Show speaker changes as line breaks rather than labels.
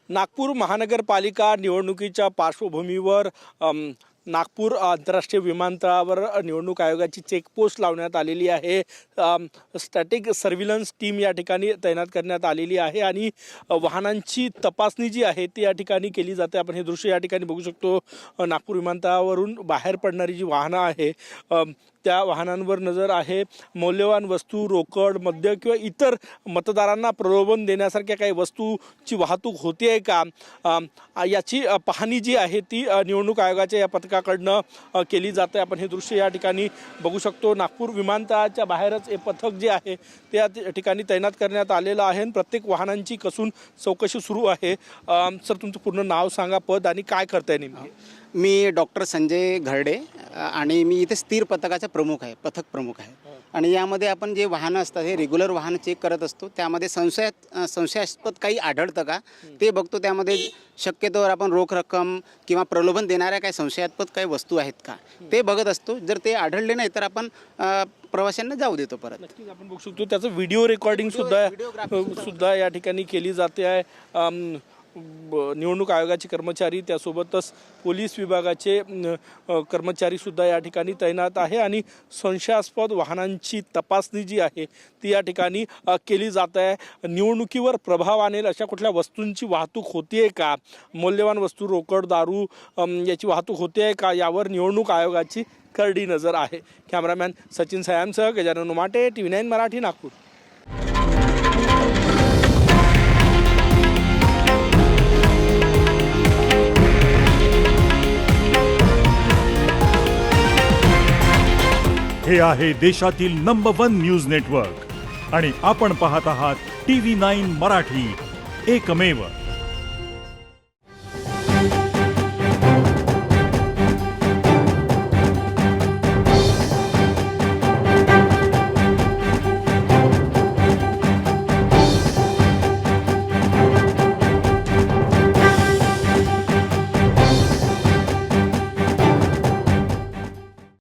नागपूर महानगरपालिका निवडणुकीच्या पार्श्वभूमीवर नागपूर आंतरराष्ट्रीय विमानतळावर निवडणूक आयोगाची चेकपोस्ट लावण्यात आलेली आहे। स्टॅटिक सर्व्हिलन्स टीम या ठिकाणी तैनात करण्यात आलेली आहे आणि वाहनांची तपासणी जी आहे ती या ठिकाणी केली जाते। आपण हे दृश्य या ठिकाणी बघू शकतो। नागपूर विमानतळावरून बाहेर पडणारी जी वाहनं आहे त्या वाहनांवर नजर आहे। मौल्यवान वस्तू, रोकड, मद्य किंवा इतर मतदारांना प्रलोभन देण्यासारख्या काही वस्तूची वाहतूक होते आहे का याची पाहणी जी आहे ती निवडणूक आयोगाच्या या पथकाकडनं केली जाते। आपण हे दृश्य या ठिकाणी बघू शकतो। नागपूर विमानतळाच्या बाहेरच हे पथक जे आहे ते या ठिकाणी तैनात करण्यात आलेलं आहे। प्रत्येक वाहनांची कसून चौकशी सुरू आहे। सर, तुमचं पूर्ण नाव सांगा, पद आणि काय करताय नेमके?
मी डॉक्टर संजय घरडे आणि मी इथे स्थिर पथकाचा प्रमुख आहे, पथक प्रमुख आहे। आणि यामध्ये आपण जे वाहनं असतात हे रेग्युलर वाहनं चेक करत असतो। त्यामध्ये संशयास्पद काही आढळतं का ते बघतो। त्यामध्ये शक्यतोवर आपण रोख रक्कम किंवा प्रलोभन देणाऱ्या काही संशयास्पद काही वस्तू आहेत का ते बघत असतो। जर ते आढळले नाही तर आपण प्रवाशांना जाऊ देतो परत।
नक्कीच आपण बघू शकतो त्याचं व्हिडिओ रेकॉर्डिंग सुद्धा या ठिकाणी केली जाते आहे। निवडणूक आयोगाचे कर्मचारी त्यासोबतच पोलीस विभागाचे कर्मचारी सुद्धा या ठिकाणी तैनात आहे आणि संशयास्पद वाहनांची तपासणी जी आहे ती या ठिकाणी केली जात आहे। निवडणुकीवर प्रभाव आणेल अशा कुठल्या वस्तूंची वाहतूक होते का, मौल्यवान वस्तू, रोकड, दारू याची वाहतूक होते का यावर निवडणूक आयोगाची करडी नजर आहे। कॅमेरामॅन सचिन सयामसह गजानन उमाटे, TV9 मराठी, नागपूर।
हे आहे देशातील नंबर 1 न्यूज नेटवर्क आणि आपण पाहत आहात TV9 मराठी, एकमेव।